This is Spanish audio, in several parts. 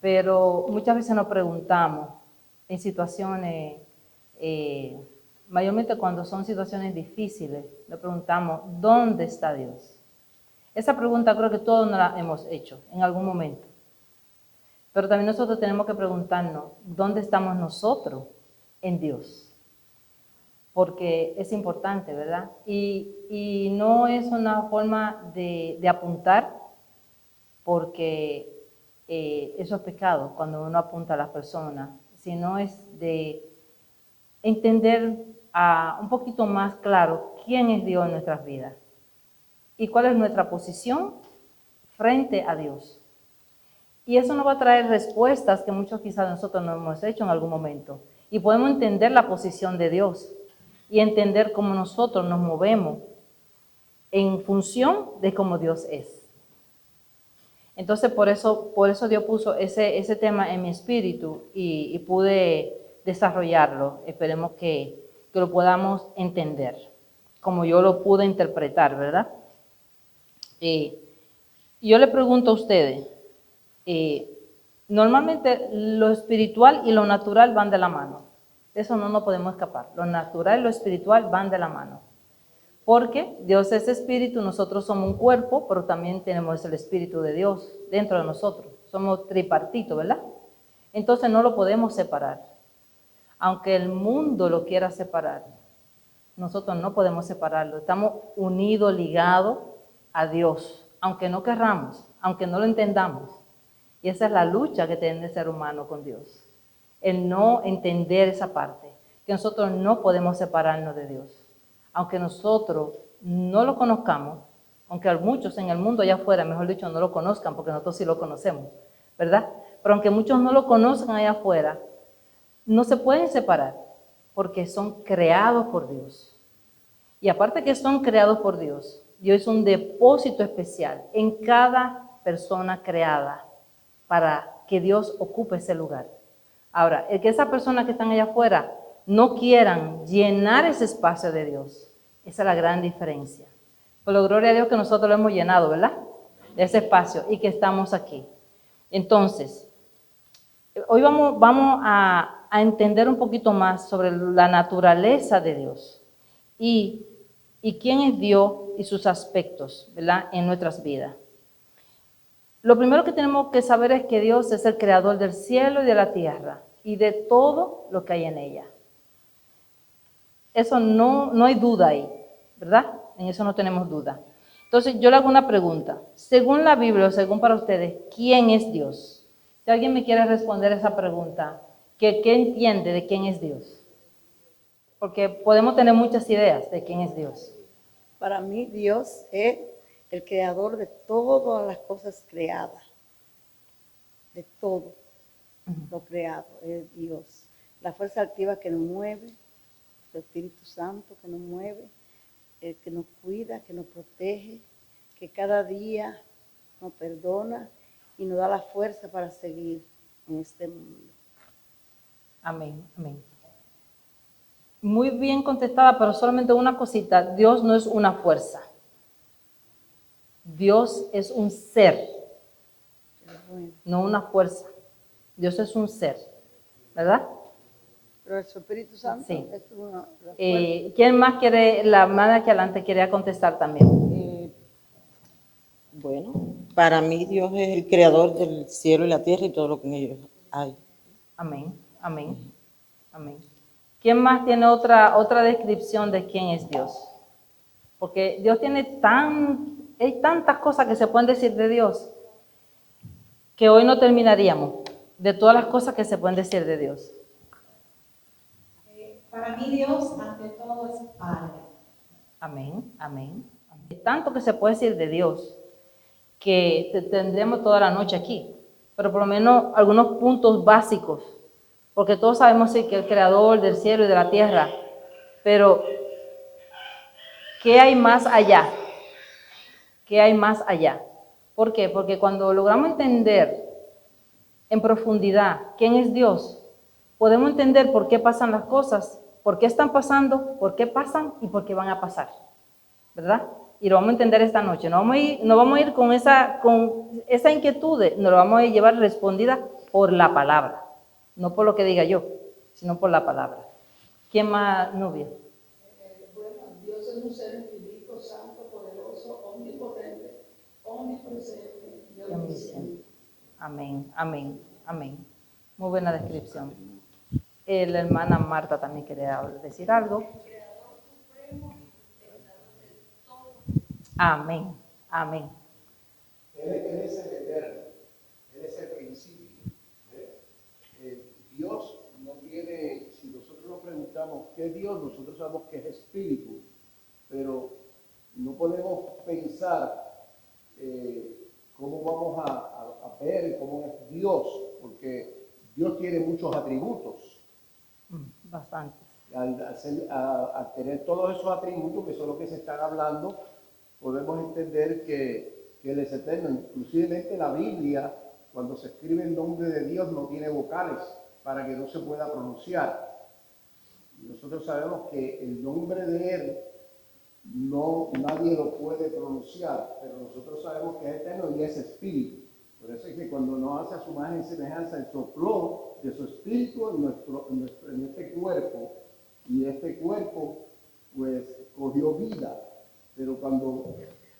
pero muchas veces nos preguntamos en situaciones, mayormente cuando son situaciones difíciles, nos preguntamos, ¿dónde está Dios? Esa pregunta creo que todos nos la hemos hecho en algún momento. Pero también nosotros tenemos que preguntarnos, ¿dónde estamos nosotros en Dios? Porque es importante, ¿verdad? Y no es una forma de apuntar, porque eso es pecado cuando uno apunta a las personas, sino es de entender un poquito más claro quién es Dios en nuestras vidas y cuál es nuestra posición frente a Dios. Y eso nos va a traer respuestas que muchos quizás nosotros no hemos hecho en algún momento. Y podemos entender la posición de Dios y entender cómo nosotros nos movemos en función de cómo Dios es. Entonces, por eso Dios puso ese tema en mi espíritu y pude desarrollarlo. Esperemos que lo podamos entender, como yo lo pude interpretar, ¿verdad? Yo le pregunto a ustedes, normalmente lo espiritual y lo natural van de la mano. De eso no nos podemos escapar. Lo natural y lo espiritual van de la mano. Porque Dios es espíritu, nosotros somos un cuerpo, pero también tenemos el espíritu de Dios dentro de nosotros. Somos tripartitos, ¿verdad? Entonces no lo podemos separar. Aunque el mundo lo quiera separar, nosotros no podemos separarlo. Estamos unidos, ligados a Dios, aunque no querramos, aunque no lo entendamos. Y esa es la lucha que tiene el ser humano con Dios. El no entender esa parte, que nosotros no podemos separarnos de Dios. Aunque nosotros no lo conozcamos, aunque muchos en el mundo allá afuera, mejor dicho, no lo conozcan, porque nosotros sí lo conocemos, ¿verdad? Pero aunque muchos no lo conozcan allá afuera, no se pueden separar, porque son creados por Dios. Y aparte que son creados por Dios, Dios es un depósito especial en cada persona creada para que Dios ocupe ese lugar. Ahora, el que esas personas que están allá afuera no quieran llenar ese espacio de Dios, esa es la gran diferencia. Pero gloria a Dios que nosotros lo hemos llenado, ¿verdad? Ese espacio y que estamos aquí. Entonces, hoy vamos a entender un poquito más sobre la naturaleza de Dios y quién es Dios y sus aspectos, ¿verdad? En nuestras vidas. Lo primero que tenemos que saber es que Dios es el creador del cielo y de la tierra y de todo lo que hay en ella. Eso no hay duda ahí, ¿verdad? En eso no tenemos duda. Entonces yo le hago una pregunta. Según la Biblia o según para ustedes, ¿quién es Dios? Si alguien me quiere responder esa pregunta, ¿qué entiende de quién es Dios? Porque podemos tener muchas ideas de quién es Dios. Para mí Dios es el creador de todas las cosas creadas, de todo lo creado es Dios. La fuerza activa que nos mueve, su Espíritu Santo que nos mueve, que nos cuida, que nos protege, que cada día nos perdona y nos da la fuerza para seguir en este mundo. Amén, amén. Muy bien contestada, pero solamente una cosita. Dios no es una fuerza. Dios es un ser, no una fuerza. Dios es un ser, ¿verdad? Pero el Espíritu Santo sí. Es una fuerza. ¿Quién más quiere, la hermana que adelante quería contestar también? Bueno, para mí Dios es el creador del cielo y la tierra y todo lo que en ellos hay. Amén, amén, amén. ¿Quién más tiene otra descripción de quién es Dios? Porque Dios tiene hay tantas cosas que se pueden decir de Dios que hoy no terminaríamos de todas las cosas que se pueden decir de Dios. Para mí Dios ante todo es Padre. Amén, amén. Hay tanto que se puede decir de Dios que tendremos toda la noche aquí, pero por lo menos algunos puntos básicos, porque todos sabemos sí, que el creador del cielo y de la tierra, pero ¿qué hay más allá? ¿Qué hay más allá? ¿Por qué? Porque cuando logramos entender en profundidad quién es Dios, podemos entender por qué pasan las cosas, por qué están pasando, por qué pasan y por qué van a pasar, ¿verdad? Y lo vamos a entender esta noche. No vamos a ir con esa inquietud, nos lo vamos a llevar respondida por la palabra, no por lo que diga yo, sino por la palabra. ¿Quién más, Nubia? Bueno, Dios es un ser infinito, santo, poderoso, omnipotente, omnipresente y omnisciente. Amén, amén, amén. Muy buena descripción. La hermana Marta también quería decir algo. Amén, amén. Él es el eterno, Él es el principio. Dios no tiene, si nosotros nos preguntamos qué es Dios, nosotros sabemos que es espíritu, pero no podemos pensar cómo vamos a ver cómo es Dios, porque Dios tiene muchos atributos. Bastantes. Al tener todos esos atributos, que son los que se están hablando, podemos entender que Él es eterno. Inclusive la Biblia, cuando se escribe el nombre de Dios, no tiene vocales para que no se pueda pronunciar. Nosotros sabemos que el nombre de Él nadie lo puede pronunciar, pero nosotros sabemos que es eterno y es espíritu. Por eso es que cuando nos hace a su imagen y semejanza, Él sopló de su espíritu en este cuerpo, y este cuerpo pues cogió vida. Pero cuando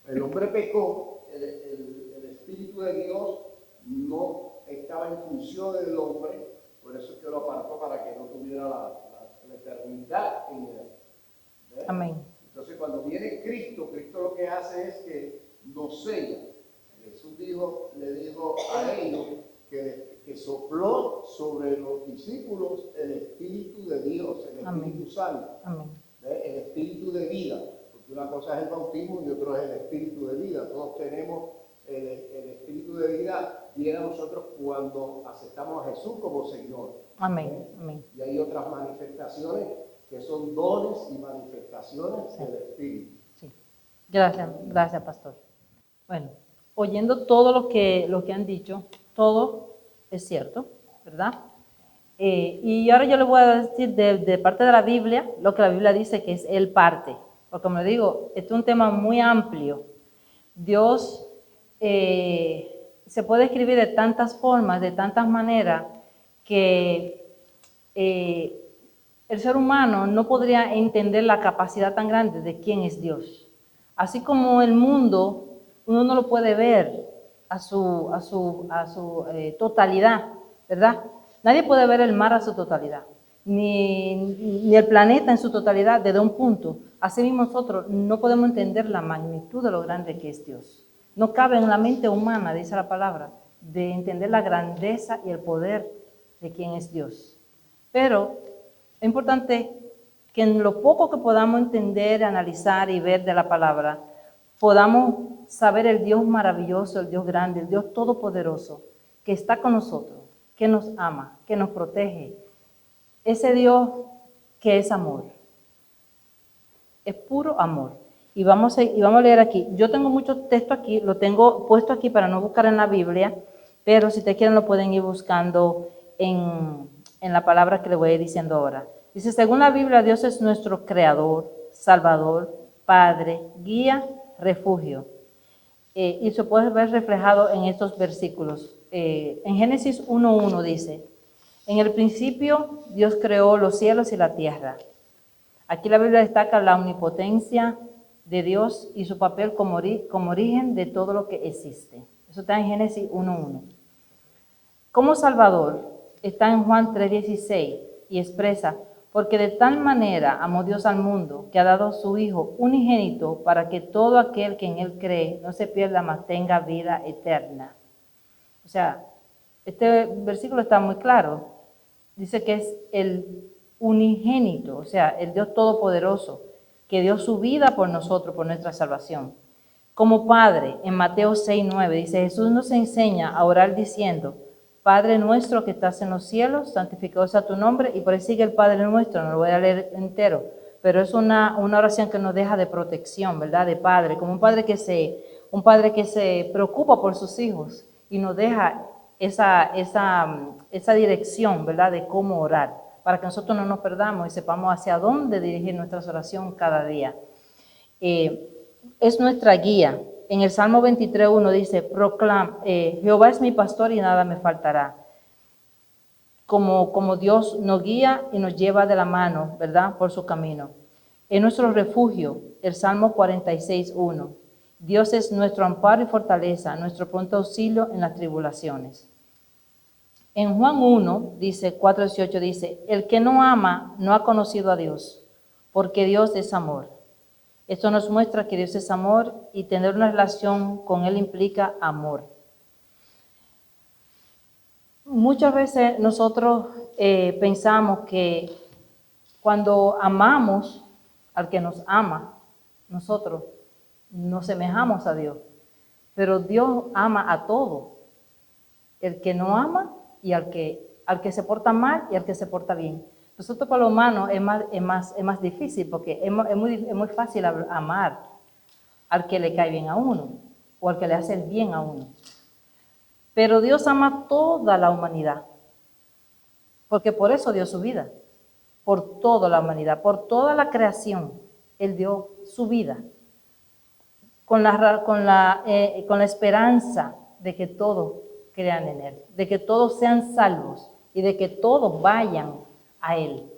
el hombre pecó, el Espíritu de Dios no estaba en función del hombre, por eso es que lo apartó para que no tuviera la eternidad en él. ¿Ves? Amén. Entonces cuando viene Cristo, Cristo lo que hace es que nos sella. Jesús le dijo a ellos que sopló sobre los discípulos el Espíritu de Dios, el Espíritu Santo, el Espíritu de vida. Porque una cosa es el bautismo y otra es el Espíritu de vida. Todos tenemos el Espíritu de vida, viene a nosotros cuando aceptamos a Jesús como Señor. Amén, amén. Y hay otras manifestaciones que son dones y manifestaciones del Espíritu. Sí. Gracias, pastor. Bueno, oyendo todo lo que han dicho, todo es cierto, ¿verdad? Y ahora yo le voy a decir de parte de la Biblia, lo que la Biblia dice que es Él parte. Porque como le digo, este es un tema muy amplio. Dios se puede escribir de tantas formas, de tantas maneras, que el ser humano no podría entender la capacidad tan grande de quién es Dios. Así como el mundo, uno no lo puede ver a su totalidad, ¿verdad? Nadie puede ver el mar a su totalidad, ni el planeta en su totalidad desde un punto. Así mismo nosotros no podemos entender la magnitud de lo grande que es Dios. No cabe en la mente humana, dice la palabra, de entender la grandeza y el poder de quién es Dios. Pero es importante que en lo poco que podamos entender, analizar y ver de la palabra, podamos saber el Dios maravilloso, el Dios grande, el Dios todopoderoso, que está con nosotros, que nos ama, que nos protege. Ese Dios que es amor. Es puro amor. Y vamos a leer aquí. Yo tengo muchos textos aquí, lo tengo puesto aquí para no buscar en la Biblia, pero si te quieren lo pueden ir buscando en la palabra que le voy a ir diciendo ahora. Dice, según la Biblia, Dios es nuestro creador, salvador, padre, guía, refugio. Y se puede ver reflejado en estos versículos. En Génesis 1:1 dice, en el principio Dios creó los cielos y la tierra. Aquí la Biblia destaca la omnipotencia de Dios y su papel como origen de todo lo que existe. Eso está en Génesis 1:1. Como Salvador está en Juan 3:16 y expresa, porque de tal manera amó Dios al mundo que ha dado a su Hijo unigénito para que todo aquel que en Él cree no se pierda, mas tenga vida eterna. O sea, este versículo está muy claro. Dice que es el unigénito, o sea, el Dios todopoderoso, que dio su vida por nosotros, por nuestra salvación. Como Padre, en Mateo 6:9, dice, Jesús nos enseña a orar diciendo, Padre nuestro que estás en los cielos, santificado sea tu nombre, y por ahí sigue el Padre nuestro, no lo voy a leer entero, pero es una oración que nos deja de protección, ¿verdad? De padre, como un padre que se preocupa por sus hijos y nos deja esa dirección, ¿verdad? De cómo orar, para que nosotros no nos perdamos y sepamos hacia dónde dirigir nuestra oración cada día. Es nuestra guía. En el Salmo 23:1 dice, Jehová es mi pastor y nada me faltará. como Dios nos guía y nos lleva de la mano, ¿verdad? Por su camino. Es nuestro refugio, el Salmo 46:1. Dios es nuestro amparo y fortaleza, nuestro pronto auxilio en las tribulaciones. En Juan 1, dice, 4:18 dice, el que no ama no ha conocido a Dios, porque Dios es amor. Esto nos muestra que Dios es amor y tener una relación con Él implica amor. Muchas veces nosotros pensamos que cuando amamos al que nos ama, nosotros nos semejamos a Dios. Pero Dios ama a todo. El que no ama y al que se porta mal y al que se porta bien. Nosotros para los humanos es más difícil porque es muy fácil amar al que le cae bien a uno o al que le hace el bien a uno. Pero Dios ama toda la humanidad, porque por eso dio su vida, por toda la humanidad, por toda la creación. Él dio su vida con la esperanza de que todos crean en Él, de que todos sean salvos y de que todos vayan a Él.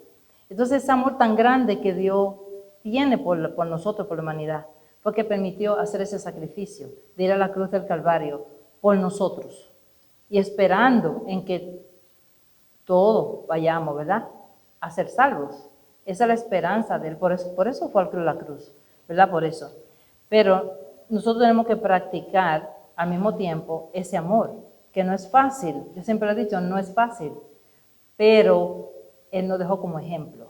Entonces ese amor tan grande que Dios tiene por nosotros, por la humanidad, porque permitió hacer ese sacrificio de ir a la cruz del Calvario por nosotros y esperando en que todos vayamos, ¿verdad?, a ser salvos. Esa es la esperanza de Él, por eso fue a la cruz, ¿verdad? Por eso. Pero nosotros tenemos que practicar al mismo tiempo ese amor, que no es fácil. Yo siempre lo he dicho, no es fácil, pero Él nos dejó como ejemplo.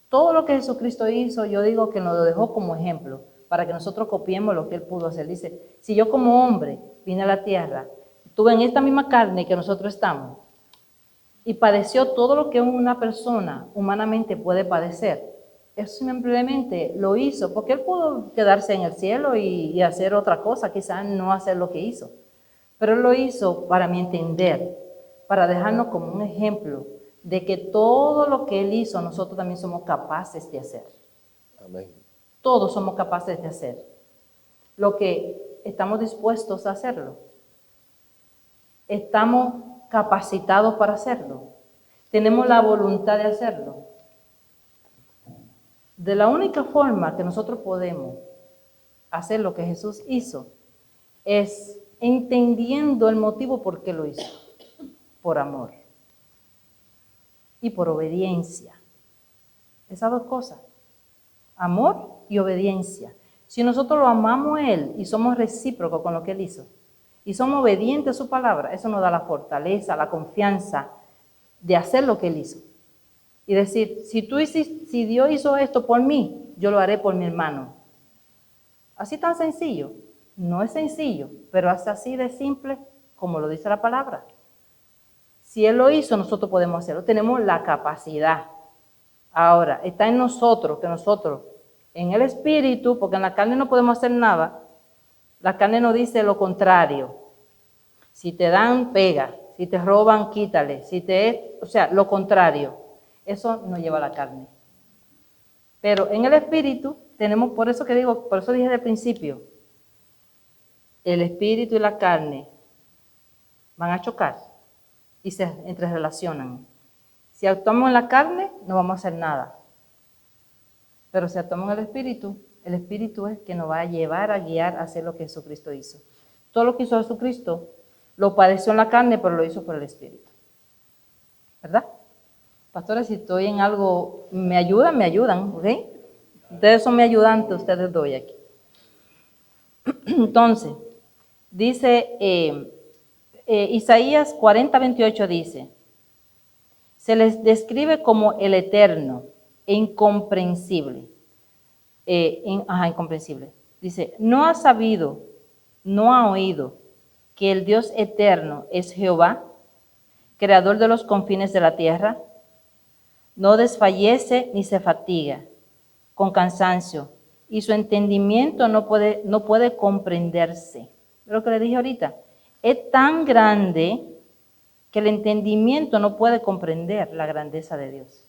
Todo lo que Jesucristo hizo, yo digo que nos lo dejó como ejemplo, para que nosotros copiemos lo que Él pudo hacer. Dice, si yo como hombre vine a la tierra, estuve en esta misma carne que nosotros estamos, y padeció todo lo que una persona humanamente puede padecer, Él simplemente lo hizo, porque Él pudo quedarse en el cielo y hacer otra cosa, quizás no hacer lo que hizo. Pero Él lo hizo para mi entender, para dejarnos como un ejemplo de que todo lo que Él hizo, nosotros también somos capaces de hacer. Amén. Todos somos capaces de hacer lo que estamos dispuestos a hacerlo. Estamos capacitados para hacerlo. Tenemos la voluntad de hacerlo. De la única forma que nosotros podemos hacer lo que Jesús hizo es entendiendo el motivo por qué lo hizo. Por amor y por obediencia. Esas dos cosas, amor y obediencia. Si nosotros lo amamos a Él y somos recíprocos con lo que Él hizo y somos obedientes a su palabra, eso nos da la fortaleza, la confianza de hacer lo que Él hizo. Y decir, si Dios hizo esto por mí, yo lo haré por mi hermano. Así tan sencillo. No es sencillo, pero es así de simple como lo dice la palabra. Si Él lo hizo, nosotros podemos hacerlo. Tenemos la capacidad. Ahora, está en nosotros, que nosotros, en el espíritu, porque en la carne no podemos hacer nada, la carne nos dice lo contrario. Si te dan, pega. Si te roban, quítale. O sea, lo contrario. Eso nos lleva a la carne. Pero en el espíritu tenemos, por eso dije desde el principio, el espíritu y la carne van a chocar y se entrerelacionan. Si actuamos en la carne, no vamos a hacer nada. Pero si actuamos en el espíritu es que nos va a llevar a guiar a hacer lo que Jesucristo hizo. Todo lo que hizo Jesucristo lo padeció en la carne, pero lo hizo por el espíritu. ¿Verdad? Pastores, si estoy en algo, me ayudan, ¿ok? Ustedes son mi ayudante, ustedes dos aquí. Entonces, dice, Isaías 40:28 dice, se les describe como el eterno e incomprensible. Incomprensible. Dice, no ha sabido, no ha oído que el Dios eterno es Jehová, creador de los confines de la tierra. No desfallece ni se fatiga con cansancio, y su entendimiento no puede comprenderse. Lo que le dije ahorita, es tan grande que el entendimiento no puede comprender la grandeza de Dios,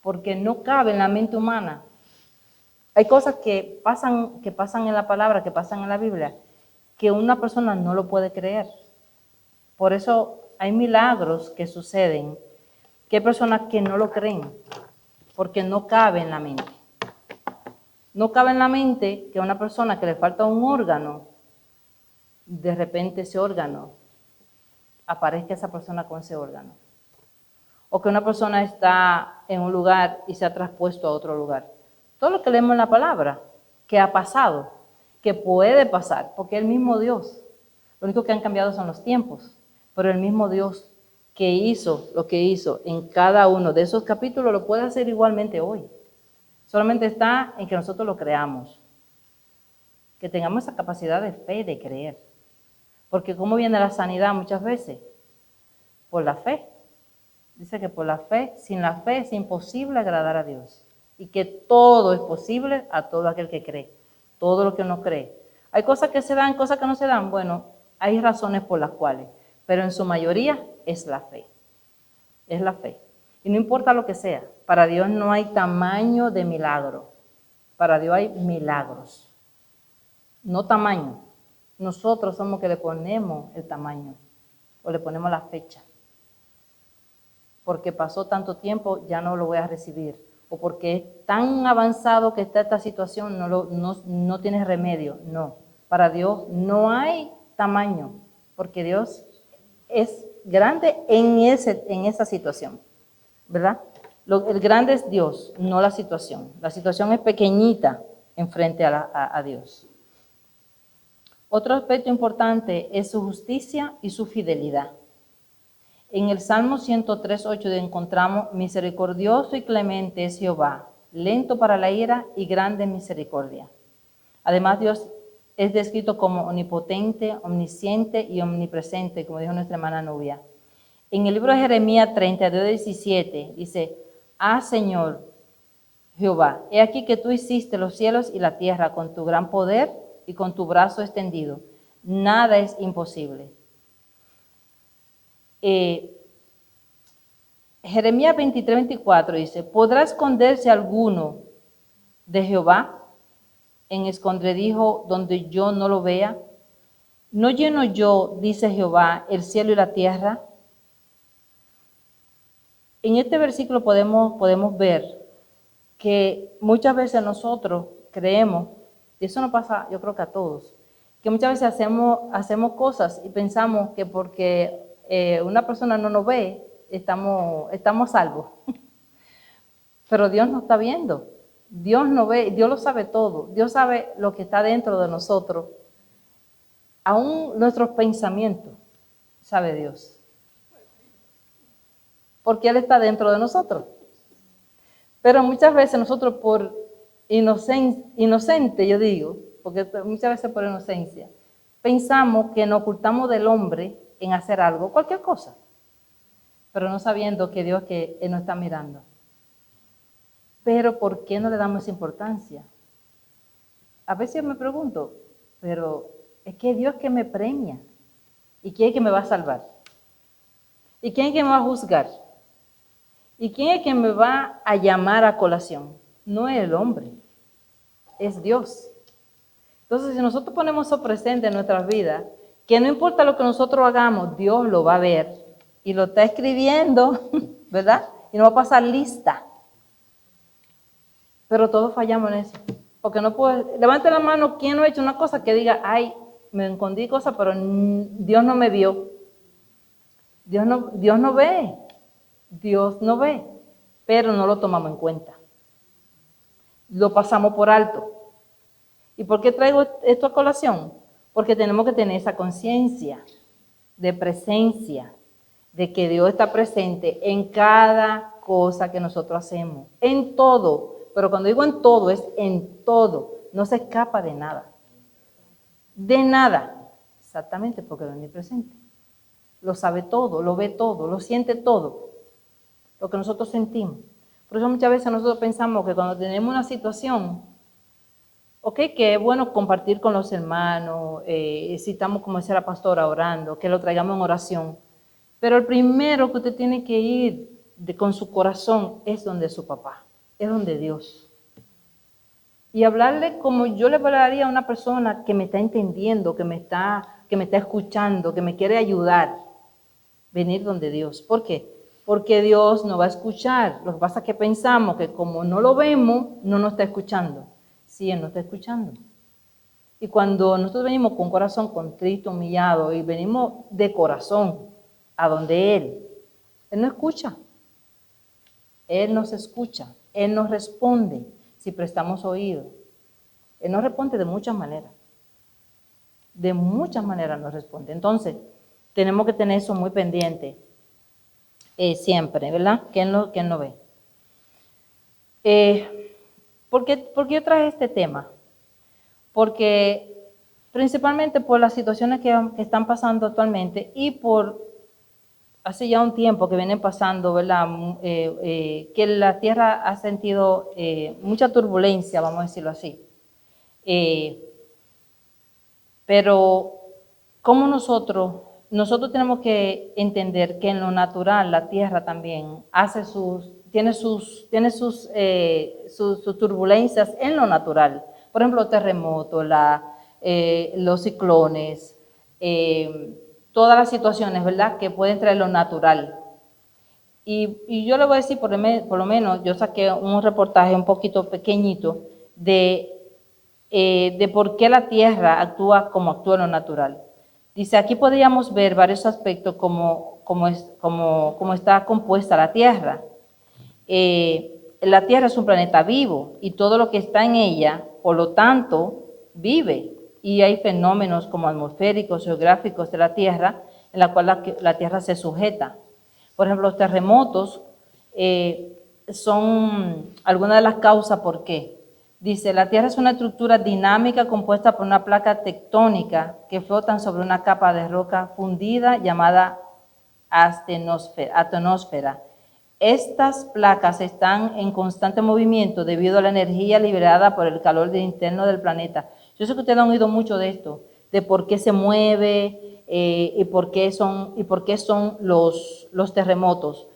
porque no cabe en la mente humana. Hay cosas que pasan en la palabra, que pasan en la Biblia, que una persona no lo puede creer. Por eso hay milagros que suceden que hay personas que no lo creen, porque no cabe en la mente. No cabe en la mente que a una persona que le falta un órgano, de repente ese órgano, aparezca esa persona con ese órgano. O que una persona está en un lugar y se ha traspuesto a otro lugar. Todo lo que leemos en la palabra, que ha pasado, que puede pasar, porque el mismo Dios, lo único que han cambiado son los tiempos, pero el mismo Dios que hizo lo que hizo en cada uno de esos capítulos lo puede hacer igualmente hoy. Solamente está en que nosotros lo creamos, que tengamos esa capacidad de fe, de creer. Porque ¿cómo viene la sanidad muchas veces? Por la fe. Dice que por la fe, sin la fe es imposible agradar a Dios. Y que todo es posible a todo aquel que cree. Todo lo que uno cree. Hay cosas que se dan, cosas que no se dan. Bueno, hay razones por las cuales. Pero en su mayoría es la fe. Es la fe. Y no importa lo que sea. Para Dios no hay tamaño de milagro. Para Dios hay milagros. No tamaño. Nosotros somos que le ponemos el tamaño. O le ponemos la fecha. Porque pasó tanto tiempo, ya no lo voy a recibir. O porque es tan avanzado que está esta situación, no tiene remedio. No, para Dios no hay tamaño, porque Dios es grande en esa situación, ¿verdad? El grande es Dios, no la situación. La situación es pequeñita en frente a Dios. Otro aspecto importante es su justicia y su fidelidad. En el Salmo 103:8 encontramos: misericordioso y clemente es Jehová, lento para la ira y grande en misericordia. Además, Dios es descrito como omnipotente, omnisciente y omnipresente, como dijo nuestra hermana Nubia. En el libro de Jeremías 32:17 dice: Señor Jehová, he aquí que tú hiciste los cielos y la tierra con tu gran poder y con tu brazo extendido. Nada es imposible. Jeremías 23:24 dice: ¿podrá esconderse alguno de Jehová en escondrijo donde yo no lo vea? ¿No lleno yo, dice Jehová, el cielo y la tierra? En este versículo podemos ver que muchas veces nosotros creemos, y eso nos pasa yo creo que a todos, que muchas veces hacemos cosas y pensamos que porque una persona no nos ve, estamos salvos. Pero Dios nos está viendo. Dios nos ve, Dios lo sabe todo. Dios sabe lo que está dentro de nosotros. Aún nuestros pensamientos sabe Dios. Porque Él está dentro de nosotros. Pero muchas veces nosotros por inocente, yo digo, porque muchas veces por inocencia, pensamos que nos ocultamos del hombre en hacer algo, cualquier cosa, pero no sabiendo que Dios que Él nos está mirando. Pero ¿por qué no le damos esa importancia? A veces me pregunto, pero es que Dios que me premia, ¿y quién es que me va a salvar? ¿Y quién es que me va a juzgar? ¿Y quién es que me va a llamar a colación? No es el hombre, es Dios. Entonces, si nosotros ponemos eso presente en nuestras vidas, que no importa lo que nosotros hagamos, Dios lo va a ver y lo está escribiendo, ¿verdad? Y no va a pasar lista. Pero todos fallamos en eso. Porque no puede, levante la mano, ¿quién no ha hecho una cosa que diga, ay, me escondí cosas, pero Dios no me vio? Dios no ve. Dios no ve, pero no lo tomamos en cuenta. Lo pasamos por alto. ¿Y por qué traigo esto a colación? Porque tenemos que tener esa conciencia de presencia, de que Dios está presente en cada cosa que nosotros hacemos, en todo. Pero cuando digo en todo, es en todo. No se escapa de nada. De nada. Exactamente, porque Dios es omnipresente. Lo sabe todo, lo ve todo, lo siente todo. Lo que nosotros sentimos. Por eso muchas veces nosotros pensamos que cuando tenemos una situación, que es bueno compartir con los hermanos, si estamos, como decía la pastora, orando, que lo traigamos en oración. Pero el primero que usted tiene que ir con su corazón es donde su papá, es donde Dios. Y hablarle como yo le hablaría a una persona que me está entendiendo, que me está escuchando, que me quiere ayudar. Venir donde Dios. ¿Por qué? porque Dios no va a escuchar. Lo que pasa es que pensamos que como no lo vemos, no nos está escuchando. Sí, Él nos está escuchando. Y cuando nosotros venimos con un corazón contrito, humillado, y venimos de corazón a donde Él no escucha. Él nos escucha, Él nos responde si prestamos oído. Él nos responde de muchas maneras. De muchas maneras nos responde. Entonces, tenemos que tener eso muy pendiente siempre, ¿verdad? Que Él no ve. ¿Por qué yo traje este tema? Porque principalmente por las situaciones que están pasando actualmente y por hace ya un tiempo que vienen pasando, ¿verdad? Que la Tierra ha sentido mucha turbulencia, vamos a decirlo así. Pero como nosotros tenemos que entender que en lo natural la Tierra también tiene sus turbulencias en lo natural. Por ejemplo, terremotos, los ciclones, todas las situaciones, ¿verdad?, que pueden traer lo natural. Y yo le voy a decir, por lo menos, yo saqué un reportaje un poquito pequeñito de por qué la Tierra actúa como actúa en lo natural. Dice, aquí podríamos ver varios aspectos como está compuesta la Tierra. La Tierra es un planeta vivo y todo lo que está en ella, por lo tanto, vive. Y hay fenómenos como atmosféricos, geográficos de la Tierra, en la cual la Tierra se sujeta. Por ejemplo, los terremotos son algunas de las causas por qué. Dice, la Tierra es una estructura dinámica compuesta por una placa tectónica que flotan sobre una capa de roca fundida llamada astenosfera. Estas placas están en constante movimiento debido a la energía liberada por el calor interno del planeta. Yo sé que ustedes han oído mucho de esto, de por qué se mueve y por qué son los terremotos.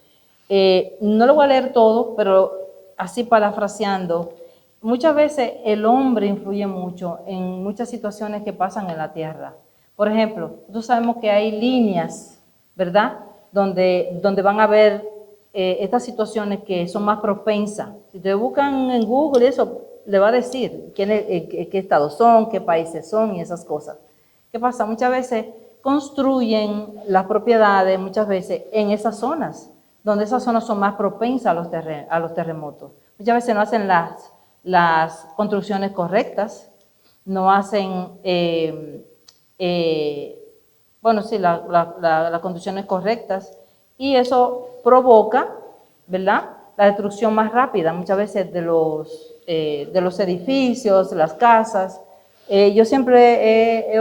No lo voy a leer todo, pero así parafraseando, muchas veces el hombre influye mucho en muchas situaciones que pasan en la Tierra. Por ejemplo, nosotros sabemos que hay líneas, ¿verdad?, donde van a haber estas situaciones que son más propensas. Si te buscan en Google, eso le va a decir qué estados son, qué países son y esas cosas. ¿Qué pasa? Muchas veces construyen las propiedades, muchas veces en esas zonas, donde esas zonas son más propensas a los terremotos. Muchas veces no hacen las construcciones correctas, no hacen, las construcciones correctas, y eso provoca, ¿verdad?, la destrucción más rápida, muchas veces de los edificios, de las casas. Yo siempre he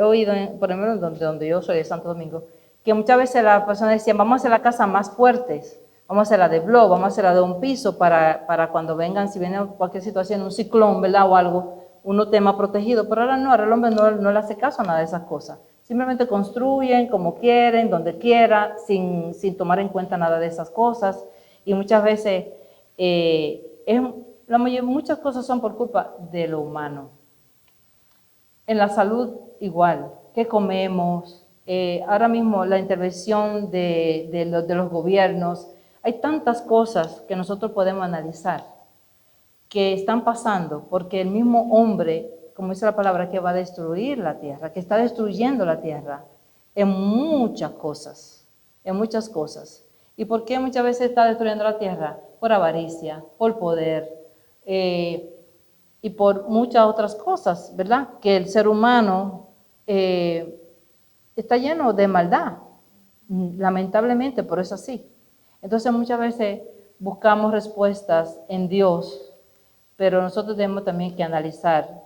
oído, por ejemplo, donde yo soy, de Santo Domingo, que muchas veces las personas decían, vamos a hacer la casa más fuertes, vamos a hacerla de bloque, vamos a hacerla de un piso para cuando vengan, si viene cualquier situación, un ciclón, ¿verdad?, o algo, uno esté más protegido. Pero ahora el hombre no le hace caso a nada de esas cosas. Simplemente construyen como quieren, donde quiera, sin tomar en cuenta nada de esas cosas. Y muchas veces, muchas cosas son por culpa de lo humano. En la salud igual, ¿qué comemos? Ahora mismo la intervención de los gobiernos, hay tantas cosas que nosotros podemos analizar que están pasando porque el mismo hombre, como dice la palabra, que va a destruir la tierra, que está destruyendo la tierra en muchas cosas, en muchas cosas. ¿Y por qué muchas veces está destruyendo la tierra? Por avaricia, por poder y por muchas otras cosas, ¿verdad? Que el ser humano está lleno de maldad, lamentablemente, pero es así. Entonces muchas veces buscamos respuestas en Dios, pero nosotros tenemos también que analizar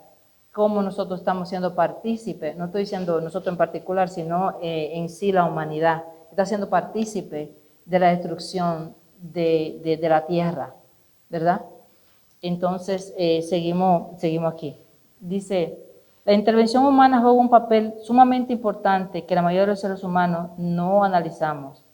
cómo nosotros estamos siendo partícipes, no estoy diciendo nosotros en particular, sino en sí la humanidad, está siendo partícipe de la destrucción de la tierra, ¿verdad? Entonces, seguimos aquí. Dice, la intervención humana juega un papel sumamente importante que la mayoría de los seres humanos no analizamos.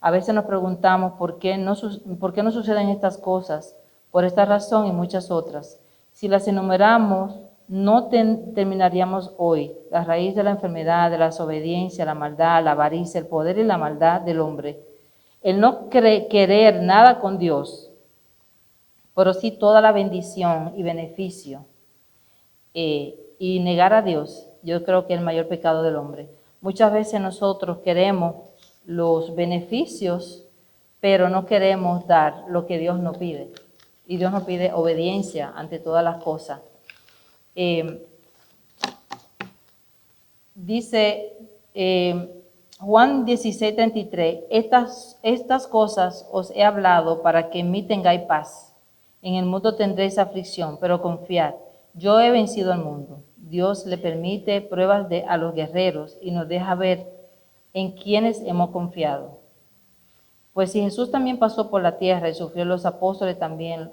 A veces nos preguntamos por qué no suceden estas cosas, por esta razón y muchas otras. Si las enumeramos, no terminaríamos hoy. La raíz de la enfermedad, de la desobediencia, la maldad, la avaricia, el poder y la maldad del hombre El no querer nada con Dios, pero sí toda la bendición y beneficio, y negar a Dios, yo creo que es el mayor pecado del hombre. Muchas veces nosotros queremos los beneficios, pero no queremos dar lo que Dios nos pide. Y Dios nos pide obediencia ante todas las cosas. Dice Juan 16:33, estas cosas os he hablado para que en mí tengáis paz. En el mundo tendréis aflicción, pero confiad, yo he vencido al mundo. Dios le permite pruebas a los guerreros y nos deja ver en quienes hemos confiado. Pues si Jesús también pasó por la tierra y sufrió los apóstoles también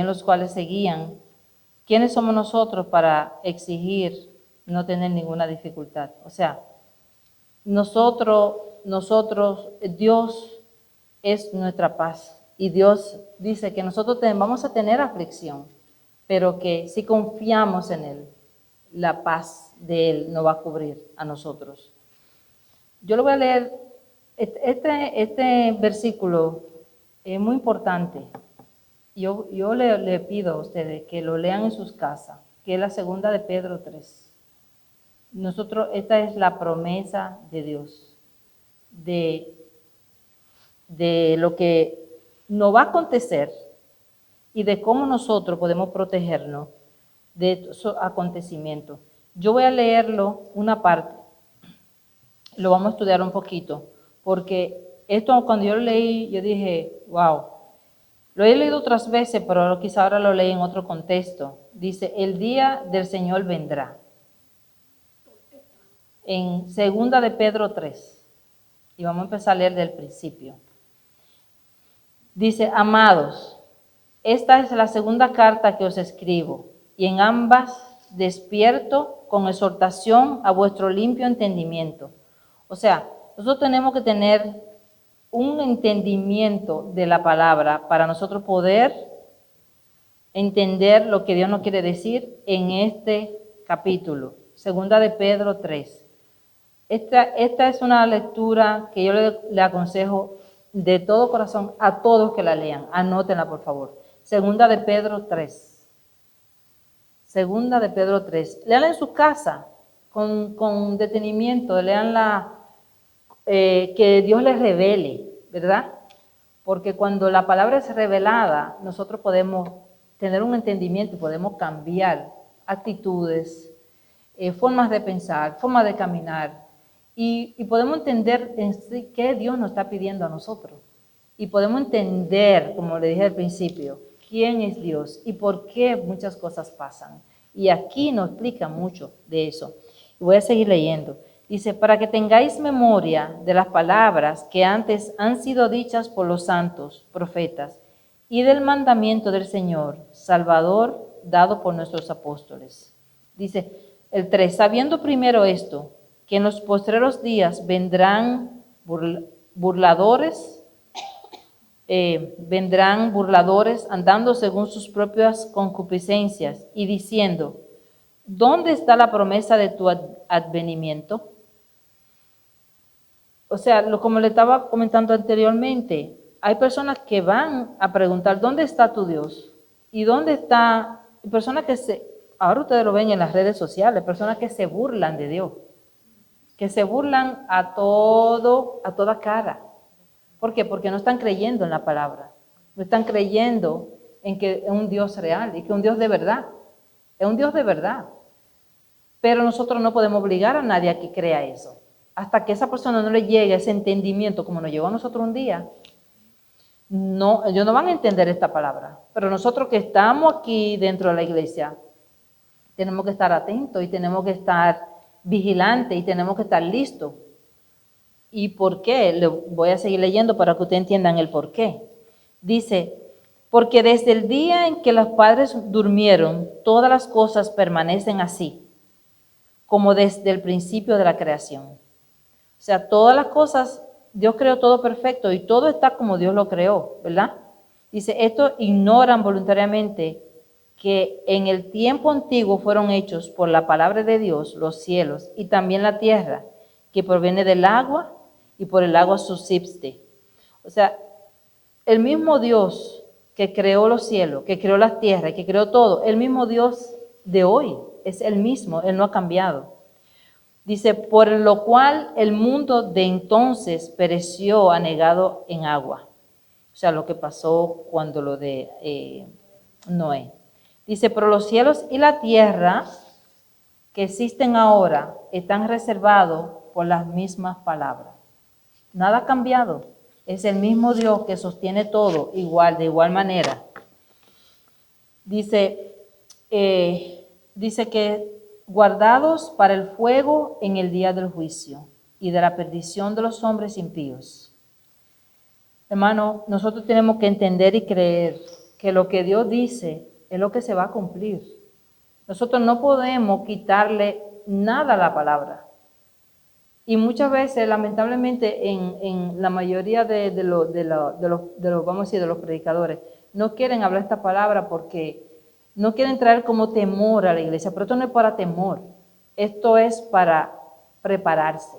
los cuales seguían, ¿quiénes somos nosotros para exigir no tener ninguna dificultad? O sea, Dios es nuestra paz y Dios dice que nosotros vamos a tener aflicción, pero que si confiamos en Él, la paz de Él nos va a cubrir a nosotros. Yo lo voy a leer, este versículo es muy importante. Yo le pido a ustedes que lo lean en sus casas, que es la segunda de Pedro 3. Esta es la promesa de Dios, de lo que nos va a acontecer y de cómo nosotros podemos protegernos de esos acontecimientos. Yo voy a leerlo una parte, lo vamos a estudiar un poquito, porque esto cuando yo lo leí, yo dije, wow, lo he leído otras veces, pero quizá ahora lo leí en otro contexto. Dice, el día del Señor vendrá. En 2 de Pedro 3. Y vamos a empezar a leer del principio. Dice, amados, esta es la segunda carta que os escribo, y en ambas despierto con exhortación a vuestro limpio entendimiento. O sea, nosotros tenemos que tener un entendimiento de la palabra para nosotros poder entender lo que Dios nos quiere decir en este capítulo, 2 de Pedro 3. Esta es una lectura que yo le aconsejo de todo corazón a todos que la lean. Anótenla, por favor. 2 de Pedro 3. 2 de Pedro 3. Léanla en su casa con detenimiento. Léanla, que Dios les revele, ¿verdad? Porque cuando la palabra es revelada, nosotros podemos tener un entendimiento y podemos cambiar actitudes, formas de pensar, formas de caminar. Y podemos entender en sí qué Dios nos está pidiendo a nosotros. Y podemos entender, como le dije al principio, quién es Dios y por qué muchas cosas pasan. Y aquí nos explica mucho de eso. Y voy a seguir leyendo. Dice, para que tengáis memoria de las palabras que antes han sido dichas por los santos profetas y del mandamiento del Señor, Salvador, dado por nuestros apóstoles. Dice el 3, sabiendo primero esto, que en los postreros días vendrán burladores andando según sus propias concupiscencias y diciendo, ¿dónde está la promesa de tu advenimiento? O sea, como le estaba comentando anteriormente, hay personas que van a preguntar, ¿dónde está tu Dios? ¿Y dónde está? Personas ahora ustedes lo ven en las redes sociales, personas que se burlan de Dios, que se burlan a toda cara. ¿Por qué? Porque no están creyendo en la palabra, no están creyendo en que es un Dios real y que es un Dios de verdad, es un Dios de verdad. Pero nosotros no podemos obligar a nadie a que crea eso. Hasta que esa persona no le llegue ese entendimiento como nos llegó a nosotros un día, ellos no van a entender esta palabra. Pero nosotros que estamos aquí dentro de la iglesia, tenemos que estar atentos y tenemos que estar vigilantes y tenemos que estar listos. ¿Y por qué? Le voy a seguir leyendo para que ustedes entiendan el por qué. Dice, porque desde el día en que los padres durmieron, todas las cosas permanecen así, como desde el principio de la creación. O sea, todas las cosas, Dios creó todo perfecto y todo está como Dios lo creó, ¿verdad? Dice, esto ignoran voluntariamente que en el tiempo antiguo fueron hechos por la palabra de Dios los cielos y también la tierra, que proviene del agua y por el agua subsiste. O sea, el mismo Dios que creó los cielos, que creó las tierras, que creó todo, el mismo Dios de hoy, es el mismo, Él no ha cambiado. Dice, por lo cual el mundo de entonces pereció anegado en agua. O sea, lo que pasó cuando lo de Noé. Dice, pero los cielos y la tierra que existen ahora están reservados por las mismas palabras. Nada ha cambiado. Es el mismo Dios que sostiene todo igual, de igual manera. Dice que guardados para el fuego en el día del juicio y de la perdición de los hombres impíos. Hermano, nosotros tenemos que entender y creer que lo que Dios dice es lo que se va a cumplir. Nosotros no podemos quitarle nada a la palabra. Y muchas veces, lamentablemente, en la mayoría de los, vamos a decir, de los predicadores, no quieren hablar esta palabra porque no quieren traer como temor a la iglesia. Pero esto no es para temor, esto es para prepararse.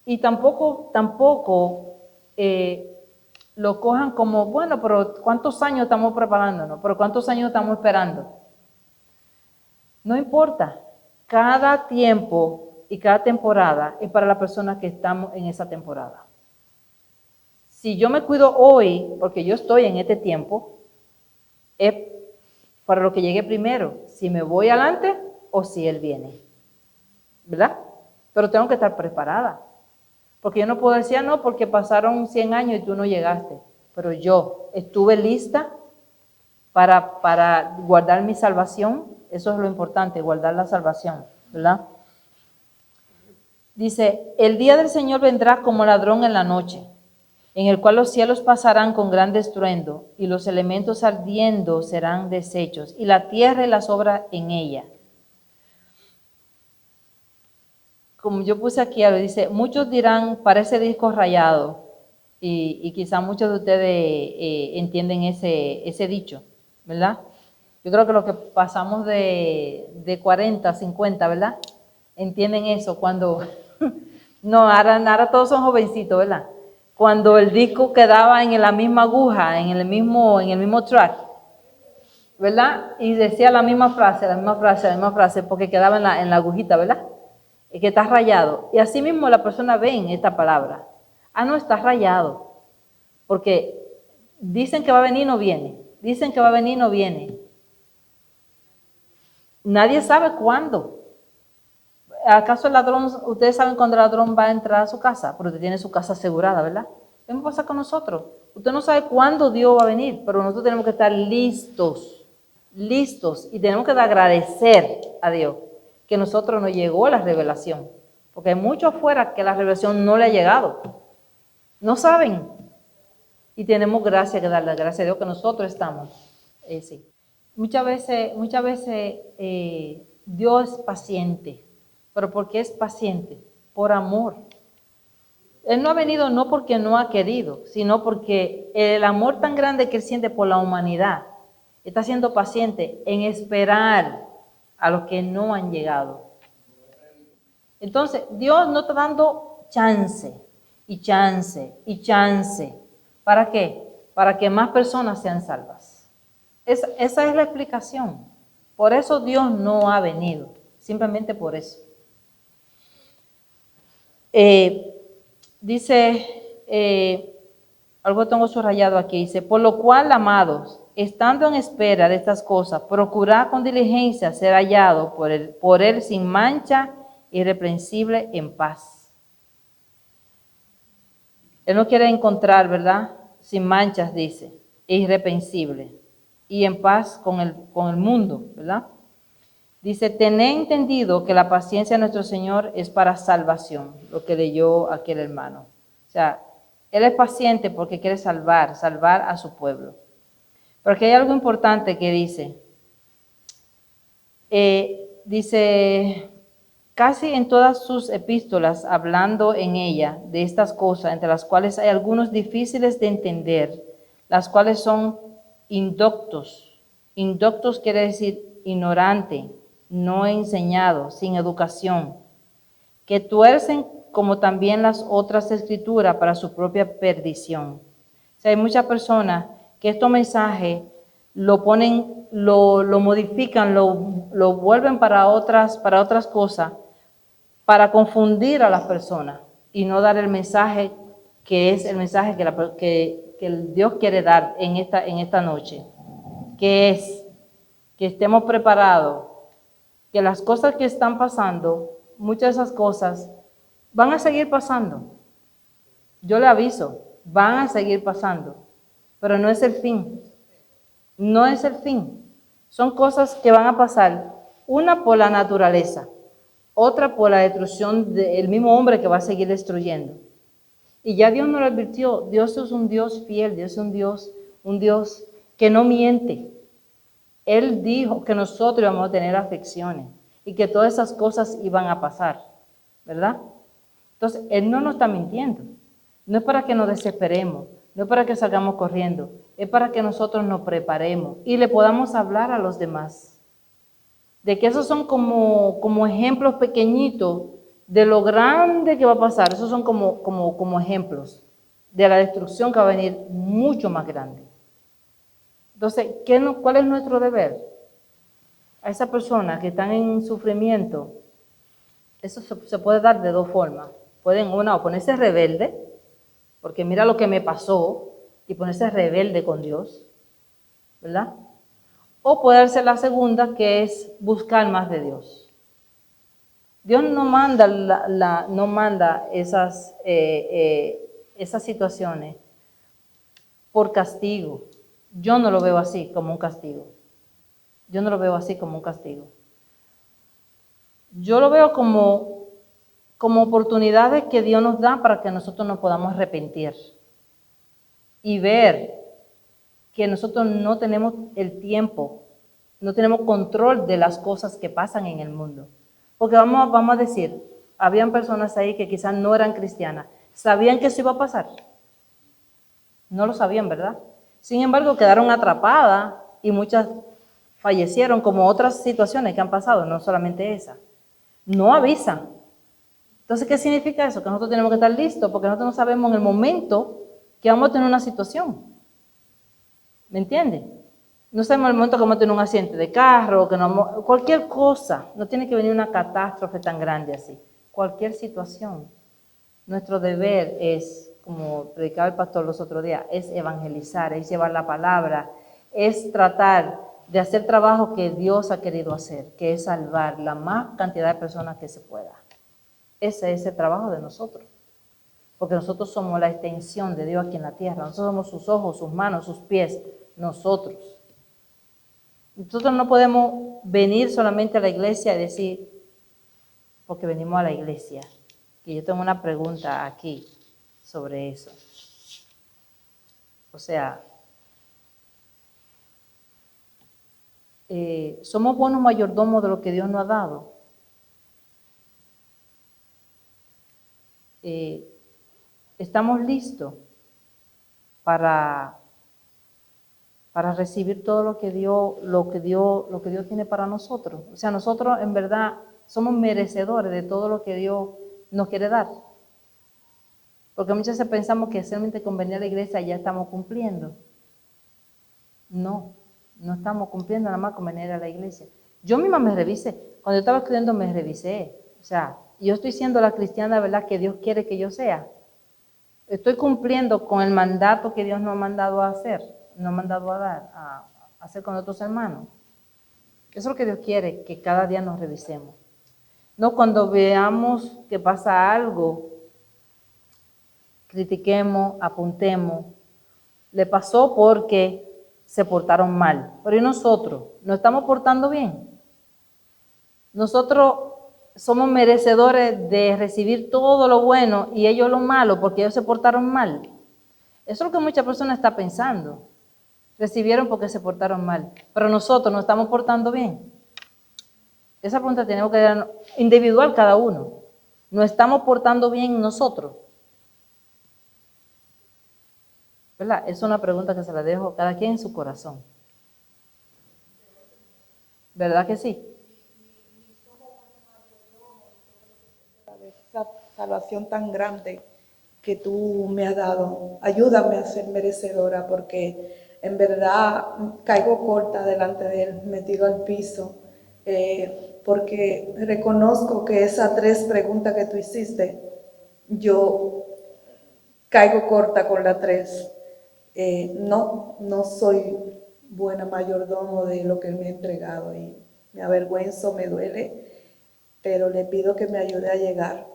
Y tampoco lo cojan como, bueno, pero ¿cuántos años estamos preparándonos? ¿Pero cuántos años estamos esperando? No importa. Cada tiempo y cada temporada es para la persona que estamos en esa temporada. Si yo me cuido hoy, porque yo estoy en este tiempo, es para lo que llegue primero, si me voy adelante o si Él viene. ¿Verdad? Pero tengo que estar preparada. Porque yo no puedo decir, no, porque pasaron 100 años y tú no llegaste. Pero yo estuve lista para guardar mi salvación. Eso es lo importante, guardar la salvación, ¿verdad? Dice, el día del Señor vendrá como ladrón en la noche, en el cual los cielos pasarán con gran estruendo, y los elementos ardiendo serán deshechos, y la tierra y las obras en ella. Como yo puse aquí, dice, muchos dirán, parece disco rayado, y quizá muchos de ustedes entienden ese dicho, ¿verdad? Yo creo que los que pasamos de 40, 50, ¿verdad? Entienden eso cuando... No, ahora todos son jovencitos, ¿verdad? Cuando el disco quedaba en la misma aguja, en el mismo track, ¿verdad? Y decía la misma frase, porque quedaba en la agujita, ¿verdad? Y que está rayado. Y así mismo la persona ve en esta palabra. Ah, no, está rayado. Porque dicen que va a venir y no viene. Dicen que va a venir y no viene. Nadie sabe cuándo. ¿Acaso el ladrón, ustedes saben cuándo el ladrón va a entrar a su casa? Pero usted tiene su casa asegurada, ¿verdad? ¿Qué me pasa con nosotros? Usted no sabe cuándo Dios va a venir, pero nosotros tenemos que estar listos, y tenemos que agradecer a Dios que a nosotros nos llegó la revelación, porque hay muchos afuera que la revelación no le ha llegado, no saben, y tenemos que darle gracias a Dios que nosotros estamos, sí. Muchas veces Dios es paciente. ¿Pero por qué es paciente? Por amor. Él no ha venido no porque no ha querido, sino porque el amor tan grande que Él siente por la humanidad está siendo paciente en esperar a los que no han llegado. Entonces, Dios no está dando chance. ¿Para qué? Para que más personas sean salvas. Esa es la explicación. Por eso Dios no ha venido, simplemente por eso. Dice, algo tengo subrayado aquí, dice, por lo cual, amados, estando en espera de estas cosas, procurad con diligencia ser hallado por él sin mancha, irreprensible, en paz. Él no quiere encontrar, ¿verdad? Sin manchas, dice, irreprensible, y en paz con el mundo, ¿verdad? Dice, tened entendido que la paciencia de nuestro Señor es para salvación, lo que leyó aquel hermano. O sea, Él es paciente porque quiere salvar a su pueblo. Pero aquí hay algo importante que dice, casi en todas sus epístolas, hablando en ella de estas cosas, entre las cuales hay algunos difíciles de entender, las cuales son indoctos. Indoctos quiere decir ignorante, no enseñado, sin educación, que tuercen como también las otras escrituras para su propia perdición. O sea, hay muchas personas que estos mensajes lo ponen, lo modifican, lo vuelven para otras cosas, para confundir a las personas y no dar el mensaje que es el mensaje que el Dios quiere dar en esta noche, que es que estemos preparados, que las cosas que están pasando, muchas de esas cosas van a seguir pasando. Yo le aviso, van a seguir pasando, pero no es el fin. No es el fin. Son cosas que van a pasar, una por la naturaleza, otra por la destrucción del mismo hombre que va a seguir destruyendo. Y ya Dios nos lo advirtió, Dios es un Dios fiel, Dios es un Dios que no miente. Él dijo que nosotros íbamos a tener aflicciones y que todas esas cosas iban a pasar, ¿verdad? Entonces, Él no nos está mintiendo. No es para que nos desesperemos, no es para que salgamos corriendo, es para que nosotros nos preparemos y le podamos hablar a los demás. De que esos son como ejemplos pequeñitos de lo grande que va a pasar. Esos son como ejemplos de la destrucción que va a venir mucho más grande. Entonces, ¿cuál es nuestro deber? A esas personas que están en sufrimiento, eso se puede dar de dos formas. Pueden, una, o ponerse rebelde, porque mira lo que me pasó, y ponerse rebelde con Dios, ¿verdad? O puede ser la segunda, que es buscar más de Dios. Dios no manda, no manda esas situaciones por castigo. Yo no lo veo así como un castigo. Yo no lo veo así como un castigo. Yo lo veo como oportunidades que Dios nos da para que nosotros nos podamos arrepentir y ver que nosotros no tenemos el tiempo, no tenemos control de las cosas que pasan en el mundo. Porque vamos a decir, habían personas ahí que quizás no eran cristianas, ¿sabían que eso iba a pasar? No lo sabían, ¿verdad? Sin embargo, quedaron atrapadas y muchas fallecieron, como otras situaciones que han pasado, no solamente esa. No avisan. Entonces, ¿qué significa eso? Que nosotros tenemos que estar listos, porque nosotros no sabemos en el momento que vamos a tener una situación. ¿Me entiendes? No sabemos el momento que vamos a tener un accidente de carro, cualquier cosa. No tiene que venir una catástrofe tan grande así. Cualquier situación. Nuestro deber es, como predicaba el pastor los otros días, es evangelizar, es llevar la palabra, es tratar de hacer trabajo que Dios ha querido hacer, que es salvar la más cantidad de personas que se pueda. Ese es el trabajo de nosotros. Porque nosotros somos la extensión de Dios aquí en la tierra. Nosotros somos sus ojos, sus manos, sus pies. Nosotros. Nosotros no podemos venir solamente a la iglesia y decir, porque venimos a la iglesia. Que yo tengo una pregunta aquí sobre eso. O sea, ¿somos buenos mayordomos de lo que Dios nos ha dado? ¿Estamos listos para recibir todo lo que Dios tiene para nosotros? O sea, nosotros en verdad somos merecedores de todo lo que Dios nos quiere dar. Porque muchas veces pensamos que solamente con venir a la iglesia ya estamos cumpliendo. No estamos cumpliendo nada más con venir a la iglesia. Yo misma me revisé. Cuando yo estaba estudiando me revisé. O sea, yo estoy siendo la cristiana, ¿verdad?, que Dios quiere que yo sea. Estoy cumpliendo con el mandato que Dios nos ha mandado a hacer, nos ha mandado a dar, a hacer con otros hermanos. Eso es lo que Dios quiere, que cada día nos revisemos. No cuando veamos que pasa algo, critiquemos, apuntemos. Le pasó porque se portaron mal. Pero ¿y nosotros? ¿Nos estamos portando bien? Nosotros somos merecedores de recibir todo lo bueno y ellos lo malo porque ellos se portaron mal. Eso es lo que muchas personas están pensando. Recibieron porque se portaron mal. Pero nosotros nos estamos portando bien. Esa pregunta tenemos que dar individual cada uno. ¿Nos estamos portando bien nosotros? ¿Verdad? Es una pregunta que se la dejo a cada quien en su corazón. ¿Verdad que sí? salvación tan grande que tú me has dado. Ayúdame a ser merecedora, porque en verdad caigo corta delante de Él, me tiro al piso, porque reconozco que esas 3 preguntas que tú hiciste, yo caigo corta con las 3. No soy buena mayordomo de lo que Él me ha entregado y me avergüenzo, me duele, pero le pido que me ayude a llegar,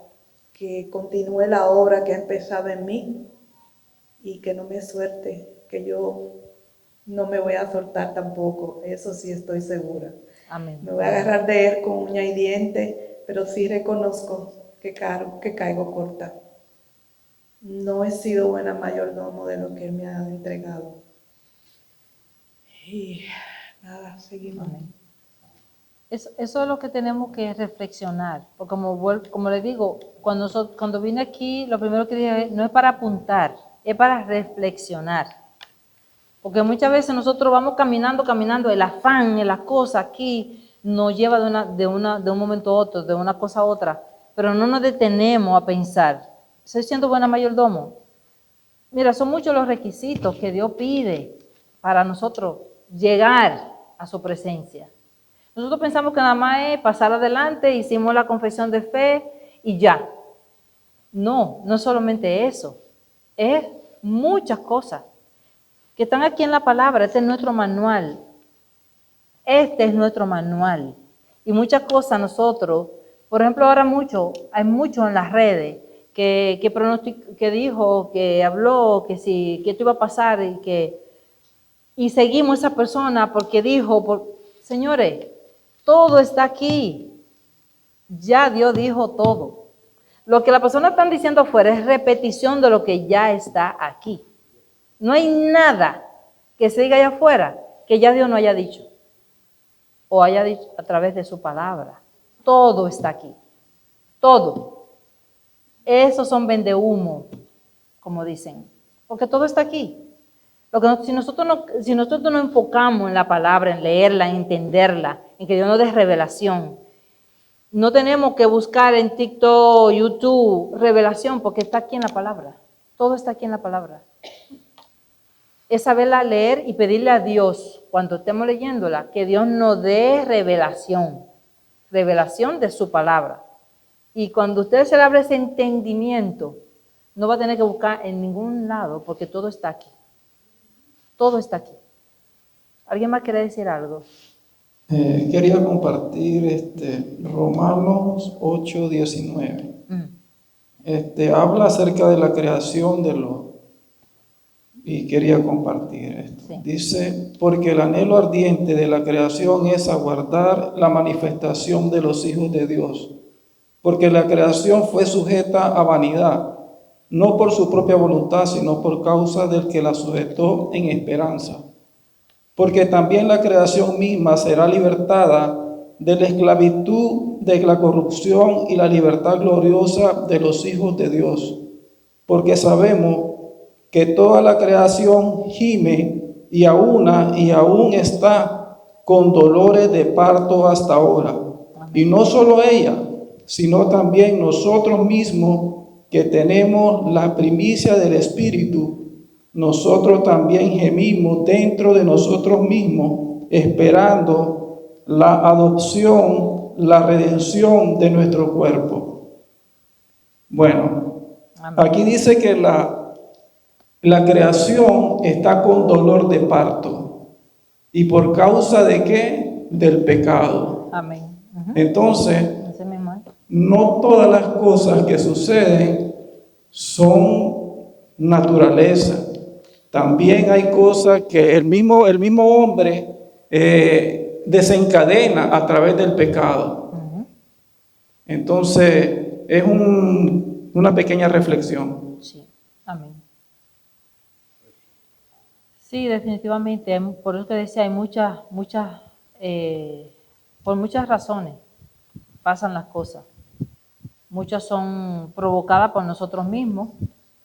que continúe la obra que ha empezado en mí y que no me suelte, que yo no me voy a soltar tampoco, eso sí estoy segura. Amén. Me voy a agarrar de Él con uña y diente, pero sí reconozco que caigo corta. No he sido buena mayordomo de lo que Él me ha entregado. Y nada, seguimos. Amén. Eso es lo que tenemos que reflexionar, porque como le digo, cuando vine aquí, lo primero que dije no es para apuntar, es para reflexionar. Porque muchas veces nosotros vamos caminando, el afán, la cosa aquí nos lleva de un momento a otro, de una cosa a otra, pero no nos detenemos a pensar, ¿estoy siendo buena mayordomo? Mira, son muchos los requisitos que Dios pide para nosotros llegar a su presencia. Nosotros pensamos que nada más es pasar adelante, hicimos la confesión de fe y ya. No, no es solamente eso, es muchas cosas que están aquí en la palabra. Este es nuestro manual. Este es nuestro manual. Y muchas cosas nosotros, por ejemplo, ahora hay mucho en las redes que dijo, que habló, que esto iba a pasar y seguimos a esa persona porque dijo, señores, todo está aquí. Ya Dios dijo todo. Lo que las personas están diciendo afuera es repetición de lo que ya está aquí. No hay nada que se diga allá afuera que ya Dios no haya dicho o haya dicho a través de su palabra. Todo está aquí. Todo. Esos son vendehumo, como dicen, porque todo está aquí. Si nosotros no enfocamos en la palabra, en leerla, en entenderla, en que Dios nos dé revelación, no tenemos que buscar en TikTok, YouTube, revelación, porque está aquí en la palabra. Todo está aquí en la palabra. Es saberla leer y pedirle a Dios, cuando estemos leyéndola, que Dios nos dé revelación de su palabra. Y cuando usted se le abre ese entendimiento, no va a tener que buscar en ningún lado, porque todo está aquí. Todo está aquí. ¿Alguien más quiere decir algo? Quería compartir Romanos 8:19. Habla acerca de la creación y quería compartir esto. Sí. Dice, porque el anhelo ardiente de la creación es aguardar la manifestación de los hijos de Dios, porque la creación fue sujeta a vanidad, no por su propia voluntad, sino por causa del que la sujetó en esperanza. Porque también la creación misma será libertada de la esclavitud de la corrupción y la libertad gloriosa de los hijos de Dios. Porque sabemos que toda la creación gime y aún está con dolores de parto hasta ahora. Y no solo ella, sino también nosotros mismos que tenemos la primicia del Espíritu, nosotros también gemimos dentro de nosotros mismos, esperando la adopción, la redención de nuestro cuerpo. Bueno, aquí dice que la creación está con dolor de parto. ¿Y por causa de qué? Del pecado. Amén. Entonces, no todas las cosas que suceden son naturaleza. También hay cosas que el mismo hombre desencadena a través del pecado. Entonces, es una pequeña reflexión. Sí, amén. Sí, definitivamente. Por eso que decía, hay por muchas razones pasan las cosas. Muchas son provocadas por nosotros mismos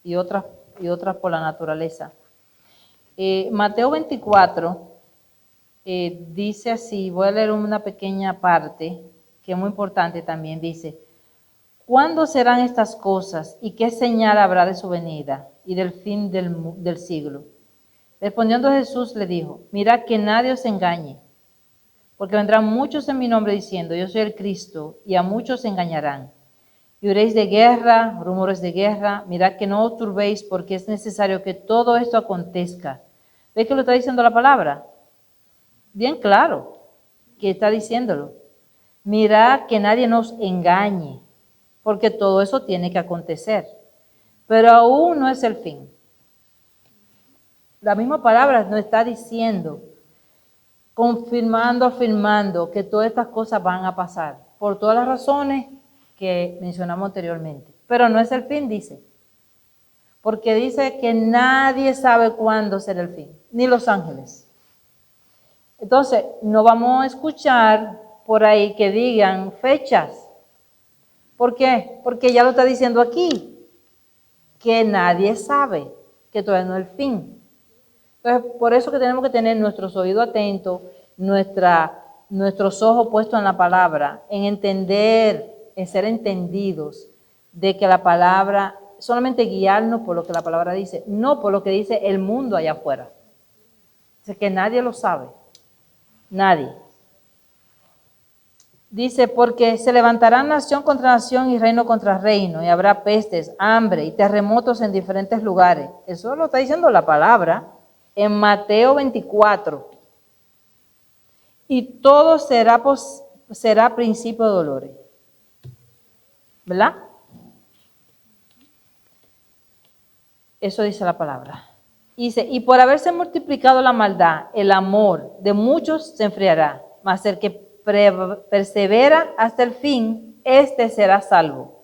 y otras por la naturaleza. Mateo 24 dice así, voy a leer una pequeña parte que es muy importante también, dice, ¿cuándo serán estas cosas y qué señal habrá de su venida y del fin del siglo? Respondiendo Jesús le dijo, mirad que nadie os engañe, porque vendrán muchos en mi nombre diciendo, yo soy el Cristo, y a muchos engañarán. Y oiréis de guerra, rumores de guerra, mirad que no os turbéis, porque es necesario que todo esto acontezca. ¿Ves que lo está diciendo la palabra? Bien claro que está diciéndolo. Mirad que nadie nos engañe, porque todo eso tiene que acontecer. Pero aún no es el fin. La misma palabra nos está diciendo, confirmando, afirmando que todas estas cosas van a pasar, por todas las razones que mencionamos anteriormente. Pero no es el fin, dice. Porque dice que nadie sabe cuándo será el fin, ni los ángeles. Entonces, no vamos a escuchar por ahí que digan fechas. ¿Por qué? Porque ya lo está diciendo aquí, que nadie sabe, que todavía no es el fin. Entonces, por eso que tenemos que tener nuestros oídos atentos, nuestros ojos puestos en la palabra, en entender, en ser entendidos de que la palabra, solamente guiarnos por lo que la palabra dice, no por lo que dice el mundo allá afuera. Dice que nadie lo sabe, nadie. Dice, porque se levantará nación contra nación y reino contra reino, y habrá pestes, hambre y terremotos en diferentes lugares. Eso lo está diciendo la palabra en Mateo 24. Y todo será principio de dolores. ¿Verdad? Eso dice la palabra. Dice, y por haberse multiplicado la maldad, el amor de muchos se enfriará, mas el que persevera hasta el fin, este será salvo.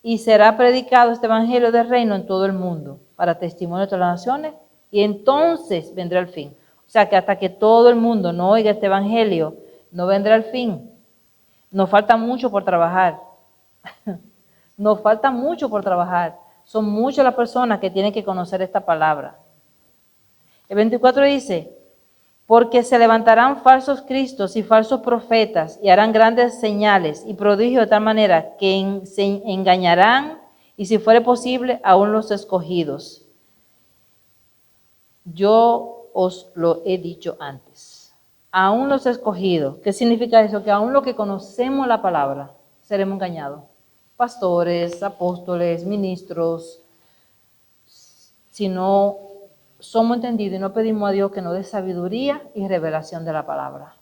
Y será predicado este evangelio del reino en todo el mundo, para testimonio de todas las naciones, y entonces vendrá el fin. O sea que hasta que todo el mundo no oiga este evangelio, no vendrá el fin. Nos falta mucho por trabajar. Nos falta mucho por trabajar. Son muchas las personas que tienen que conocer esta palabra. El 24 dice, porque se levantarán falsos cristos y falsos profetas y harán grandes señales y prodigios de tal manera que se engañarán y si fuere posible aún los escogidos. Yo os lo he dicho antes. Aún los escogidos. ¿Qué significa eso? Que aún los que conocemos la palabra seremos engañados. Pastores, apóstoles, ministros. Si no somos entendidos y no pedimos a Dios que nos dé sabiduría y revelación de la palabra.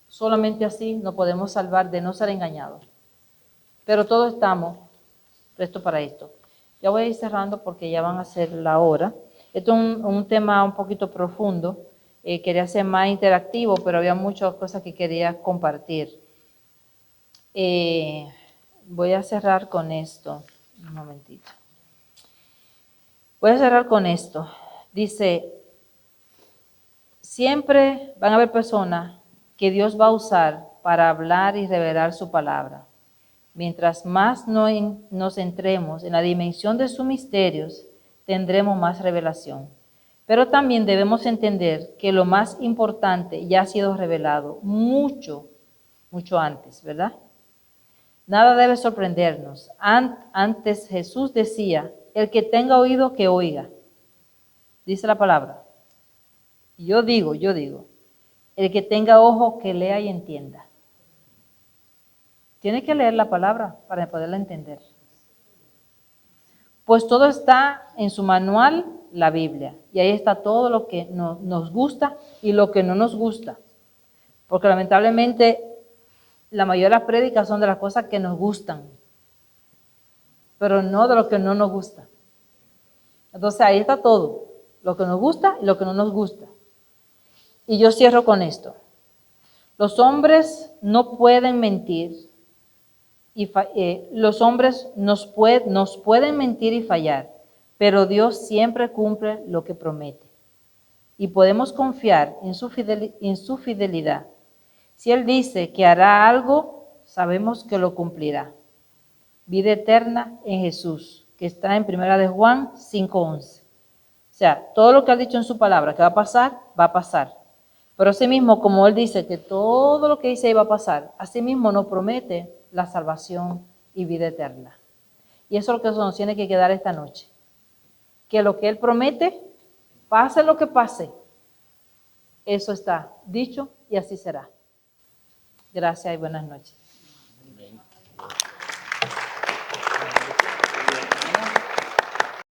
Solamente así nos podemos salvar de no ser engañados. Pero todos estamos prestos para esto. Ya voy a ir cerrando porque ya van a ser la hora. Esto es un tema un poquito profundo. Quería ser más interactivo, pero había muchas cosas que quería compartir. Voy a cerrar con esto. Un momentito. Voy a cerrar con esto. Dice, siempre van a haber personas que Dios va a usar para hablar y revelar su palabra. Mientras más nos entremos en la dimensión de sus misterios, tendremos más revelación. Pero también debemos entender que lo más importante ya ha sido revelado mucho, mucho antes, ¿verdad? Nada debe sorprendernos. Antes Jesús decía, el que tenga oído, que oiga. Dice la palabra. Yo digo, el que tenga ojo, que lea y entienda. Tiene que leer la palabra para poderla entender. Pues todo está en su manual, la Biblia. Y ahí está todo lo que nos gusta y lo que no nos gusta. Porque lamentablemente la mayoría de las prédicas son de las cosas que nos gustan, pero no de lo que no nos gusta. Entonces ahí está todo, lo que nos gusta y lo que no nos gusta. Y yo cierro con esto. Los hombres no pueden mentir. Los hombres nos pueden mentir y fallar, pero Dios siempre cumple lo que promete. Y podemos confiar en su fidelidad. Si Él dice que hará algo, sabemos que lo cumplirá. Vida eterna en Jesús, que está en 1 de Juan 5:11. O sea, todo lo que ha dicho en su palabra que va a pasar. Pero asimismo, como Él dice que todo lo que dice ahí va a pasar, asimismo nos promete la salvación y vida eterna. Y eso es lo que nos tiene que quedar esta noche. Que lo que Él promete, pase lo que pase, eso está dicho y así será. Gracias y buenas noches.